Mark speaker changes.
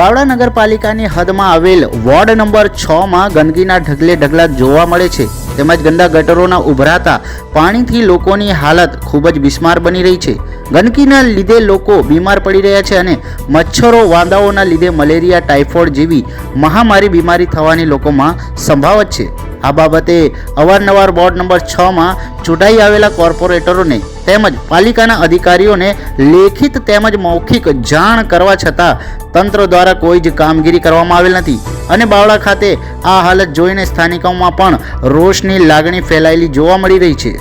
Speaker 1: બાવળા નગરપાલિકાની હદમાં આવેલ ward number 6 માં ગંદકીના ઢગલે ઢગલા જોવા મળે છે, તેમજ ગંદા ગટરોના ઉભરાતા પાણીથી લોકોની હાલત ખૂબ જ બિસ્માર બની રહી છે। ગંદકીના લીધે લોકો બીમાર પડી રહ્યા છે અને મચ્છરો વાંદાઓના લીધે મલેરિયા, ટાઇફોઇડ જેવી મહામારી બીમારી થવાની લોકોમાં સંભાવત છે। આ બાબતે અવારનવાર વોર્ડ નંબર 6 માં ચૂંટાઈ આવેલા કોર્પોરેટરોને તેમજ પાલિકાના અધિકારીઓને લેખિત તેમજ મૌખિક જાણ કરવા છતાં તંત્ર દ્વારા કોઈ જ કામગીરી કરવામાં આવેલ નથી અને બાવળા ખાતે આ હાલત જોઈને સ્થાનિકોમાં પણ રોષની લાગણી ફેલાયેલી જોવા મળી રહી છે।